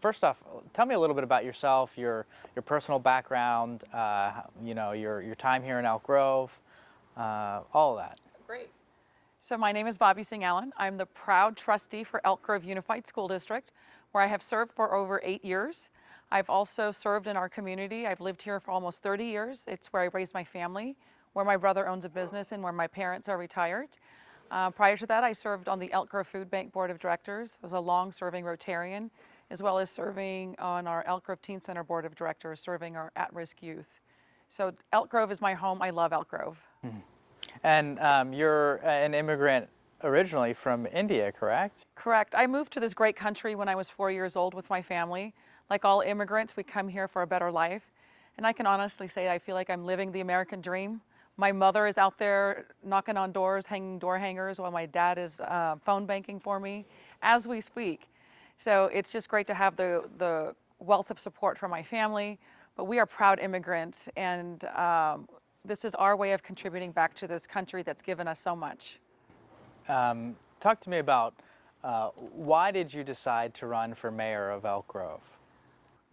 First off, tell me a little bit about yourself, your personal background, your time here in Elk Grove, all of that. Great. So my name is Bobbie Singh-Allen. I'm the proud trustee for Elk Grove Unified School District, where I have served for over 8 years. I've also served in our community. I've lived here for almost 30 years. It's where I raised my family, where my brother owns a business, and where my parents are retired. Prior to that, I served on the Elk Grove Food Bank Board of Directors. I was a long-serving Rotarian, as well as serving on our Elk Grove Teen Center Board of Directors, serving our at-risk youth. So Elk Grove is my home. I love Elk Grove. Mm-hmm. And you're an immigrant originally from India, correct? Correct. I moved to this great country when I was 4 years old with my family. Like all immigrants, we come here for a better life. And I can honestly say I feel like I'm living the American dream. My mother is out there knocking on doors, hanging door hangers, while my dad is phone banking for me as we speak. So it's just great to have the wealth of support from my family. But we are proud immigrants, and this is our way of contributing back to this country that's given us so much. Talk to me about why did you decide to run for mayor of Elk Grove?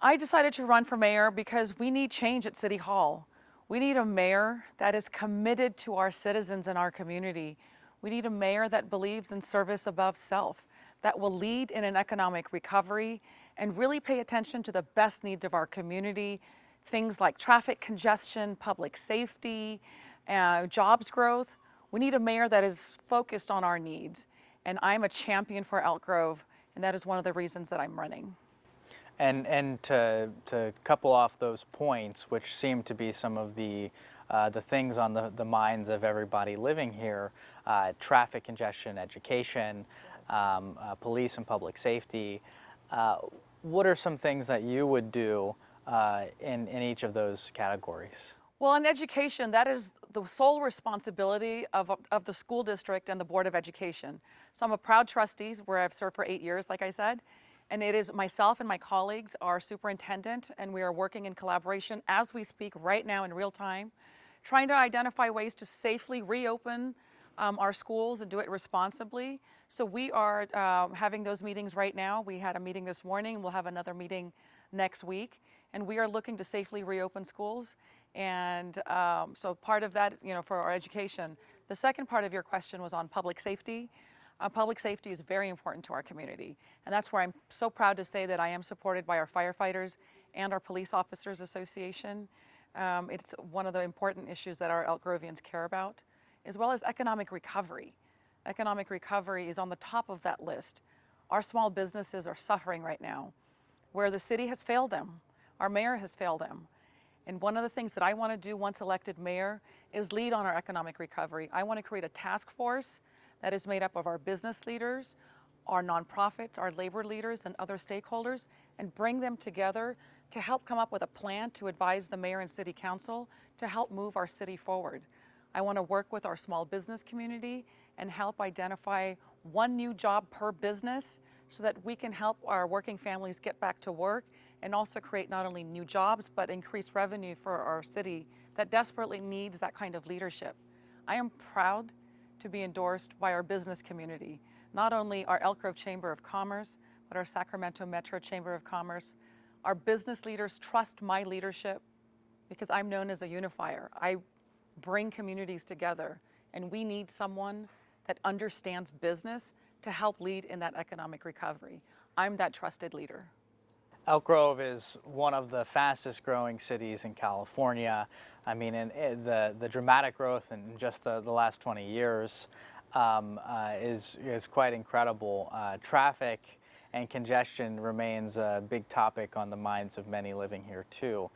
I decided to run for mayor because we need change at City Hall. We need a mayor that is committed to our citizens and our community. We need a mayor that believes in service above self, that will lead in an economic recovery and really pay attention to the best needs of our community, things like traffic congestion, public safety, jobs growth. We need a mayor that is focused on our needs. And I'm a champion for Elk Grove, and that is one of the reasons that I'm running. And to couple off those points, which seem to be some of the things on the minds of everybody living here, traffic congestion, education, police and public safety, what are some things that you would do in each of those categories? Well, in education, that is the sole responsibility of the school district and the Board of Education. So I'm a proud trustee where I've served for 8 years, like I said, and it is myself and my colleagues, our superintendent, and we are working in collaboration as we speak right now in real time, trying to identify ways to safely reopen our schools and do it responsibly. So we are having those meetings right now. We had a meeting this morning. We'll have another meeting next week, and we are looking to safely reopen schools. And so part of that, for our education. The second part of your question was on public safety. Public safety is very important to our community. And that's where I'm so proud to say that I am supported by our firefighters and our Police Officers Association. It's one of the important issues that our Elk Grovians care about, as well as economic recovery. Economic recovery is on the top of that list. Our small businesses are suffering right now, where the city has failed them. Our mayor has failed them. And one of the things that I want to do once elected mayor is lead on our economic recovery. I want to create a task force that is made up of our business leaders, our nonprofits, our labor leaders, and other stakeholders, and bring them together to help come up with a plan to advise the mayor and city council to help move our city forward. I want to work with our small business community and help identify one new job per business so that we can help our working families get back to work and also create not only new jobs, but increased revenue for our city that desperately needs that kind of leadership. I am proud to be endorsed by our business community, not only our Elk Grove Chamber of Commerce, but our Sacramento Metro Chamber of Commerce. Our business leaders trust my leadership because I'm known as a unifier. I bring communities together, and we need someone that understands business to help lead in that economic recovery. I'm that trusted leader. Elk Grove is one of the fastest growing cities in California. I mean, the dramatic growth in just the last 20 years is quite incredible. Traffic and congestion remains a big topic on the minds of many living here too.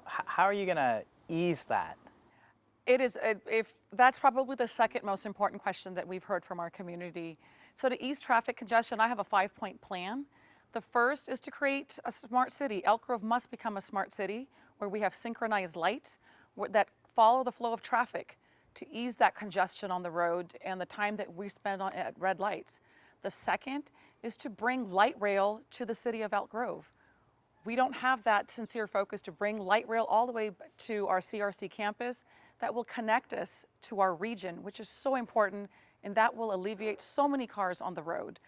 How are you going to ease that? It is, that's probably the second most important question that we've heard from our community. So to ease traffic congestion, I have a 5-point plan. The first is to create a smart city. Elk Grove must become a smart city where we have synchronized lights that follow the flow of traffic to ease that congestion on the road and the time that we spend at red lights. The second is to bring light rail to the city of Elk Grove. We don't have that sincere focus to bring light rail all the way to our CRC campus that will connect us to our region, which is so important, and that will alleviate so many cars on the road.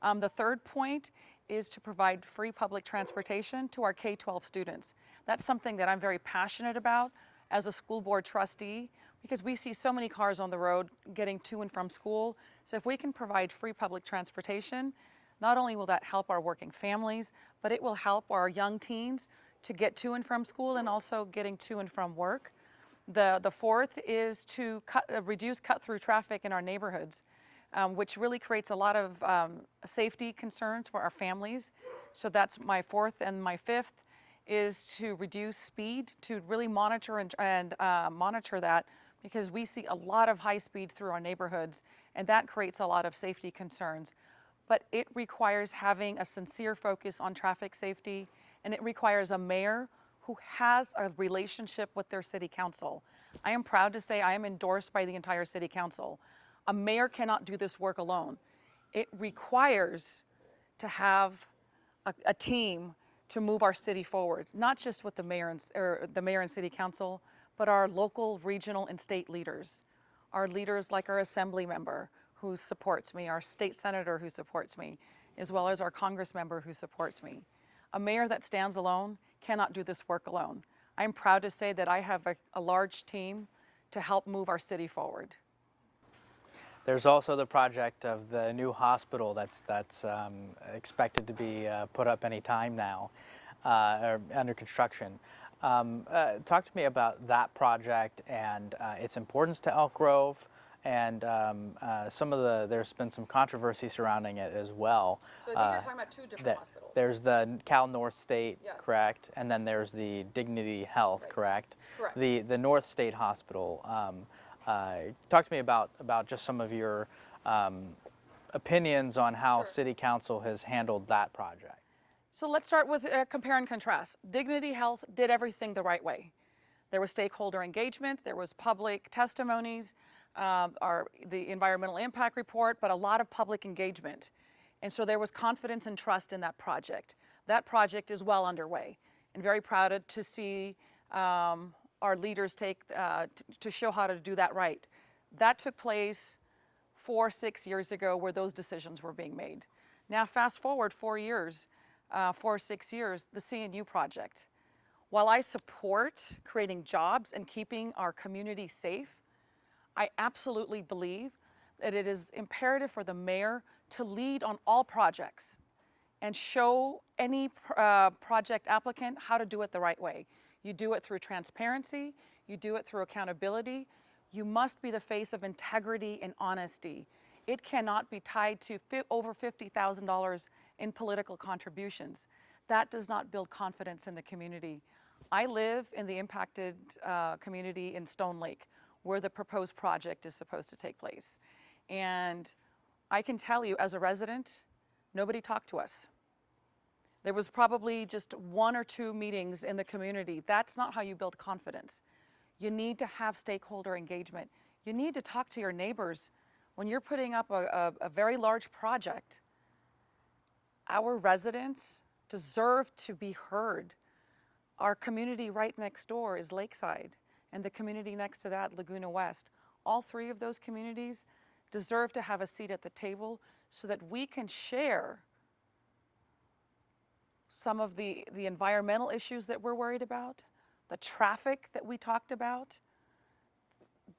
The third point is to provide free public transportation to our K-12 students. That's something that I'm very passionate about as a school board trustee, because we see so many cars on the road getting to and from school. So if we can provide free public transportation, not only will that help our working families, but it will help our young teens to get to and from school and also getting to and from work. The fourth is to reduce cut-through traffic in our neighborhoods, which really creates a lot of safety concerns for our families. So that's my fourth. And my fifth is to reduce speed, to really monitor and monitor that, because we see a lot of high speed through our neighborhoods, and that creates a lot of safety concerns. But it requires having a sincere focus on traffic safety, and it requires a mayor who has a relationship with their city council. I am proud to say I am endorsed by the entire city council. A mayor cannot do this work alone. It requires to have a team to move our city forward, not just with the mayor and city council, but our local, regional, and state leaders. Our leaders like our assembly member who supports me, our state senator who supports me, as well as our Congress member who supports me. A mayor that stands alone cannot do this work alone. I'm proud to say that I have a large team to help move our city forward. There's also the project of the new hospital that's expected to be put up any time now, or under construction. Talk to me about that project and its importance to Elk Grove, and there's been some controversy surrounding it as well. So I think you're talking about two different hospitals. There's the Cal North State, yes, correct, and then there's the Dignity Health, right, correct? Correct. The North State Hospital. Talk to me about just some of your opinions on how Sure. City Council has handled that project. So let's start with compare and contrast. Dignity Health did everything the right way. There was stakeholder engagement, there was public testimonies, the environmental impact report, but a lot of public engagement. And so there was confidence and trust in that project. That project is well underway, and very proud to see our leaders take to show how to do that right. That took place 4-6 years ago, where those decisions were being made. Now fast forward 4 years, 6 years, the CNU project. While I support creating jobs and keeping our community safe, I absolutely believe that it is imperative for the mayor to lead on all projects and show any project applicant how to do it the right way. You do it through transparency, you do it through accountability. You must be the face of integrity and honesty. It cannot be tied to over $50,000 in political contributions. That does not build confidence in the community. I live in the impacted community in Stone Lake, where the proposed project is supposed to take place. And I can tell you, as a resident, nobody talked to us. There was probably just 1 or 2 meetings in the community. That's not how you build confidence. You need to have stakeholder engagement. You need to talk to your neighbors. When you're putting up a very large project, our residents deserve to be heard. Our community right next door is Lakeside, and the community next to that, Laguna West. All 3 of those communities deserve to have a seat at the table so that we can share some of the environmental issues that we're worried about, the traffic that we talked about.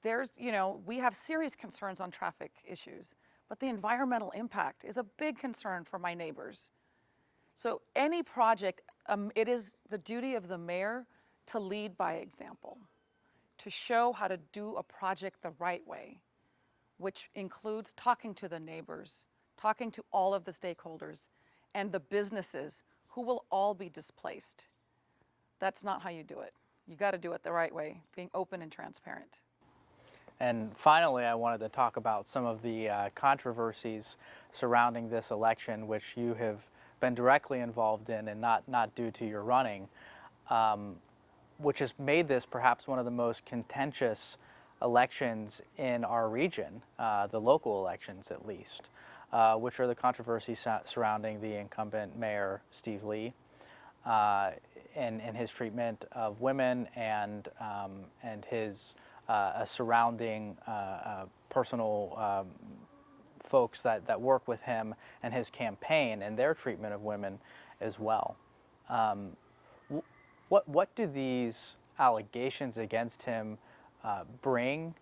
We have serious concerns on traffic issues, but the environmental impact is a big concern for my neighbors. So any project, it is the duty of the mayor to lead by example, to show how to do a project the right way, which includes talking to the neighbors, talking to all of the stakeholders, and the businesses who will all be displaced. That's not how you do it. You got to do it the right way, being open and transparent. And finally, I wanted to talk about some of the controversies surrounding this election, which you have been directly involved in and not due to your running, which has made this perhaps one of the most contentious elections in our region, the local elections at least, which are the controversies surrounding the incumbent mayor, Steve Lee, and his treatment of women and his surrounding personal folks that work with him and his campaign and their treatment of women as well. What do these allegations against him bring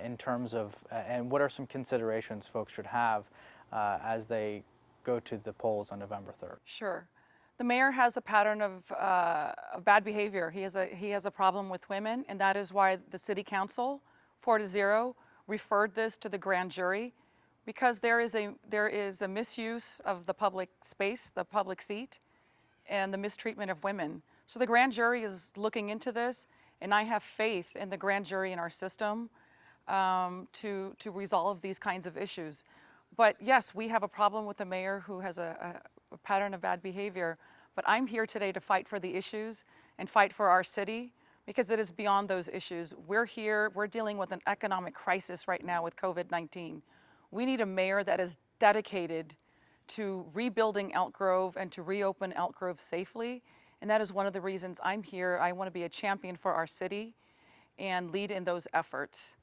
in terms of, and what are some considerations folks should have as they go to the polls on November 3rd? Sure. The mayor has a pattern of bad behavior. He has a problem with women, and that is why the city council, 4-0, referred this to the grand jury, because there is a misuse of the public space, the public seat, and the mistreatment of women. So the grand jury is looking into this, and I have faith in the grand jury in our system to resolve these kinds of issues. But yes, we have a problem with the mayor who has a pattern of bad behavior, but I'm here today to fight for the issues and fight for our city, because it is beyond those issues. We're here, we're dealing with an economic crisis right now with COVID-19. We need a mayor that is dedicated to rebuilding Elk Grove and to reopen Elk Grove safely, and that is one of the reasons I'm here. I want to be a champion for our city and lead in those efforts.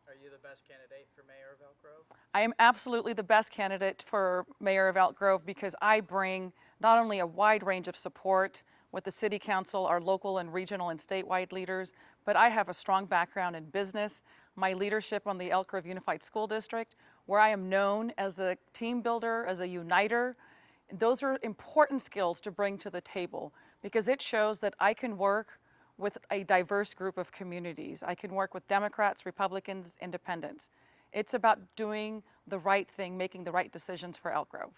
Are you the best candidate for mayor of Elk Grove? I am absolutely the best candidate for mayor of Elk Grove because I bring not only a wide range of support with the city council, our local and regional and statewide leaders, but I have a strong background in business. My leadership on the Elk Grove Unified School District, where I am known as a team builder, as a uniter. Those are important skills to bring to the table because it shows that I can work with a diverse group of communities. I can work with Democrats, Republicans, Independents. It's about doing the right thing, making the right decisions for Elk Grove.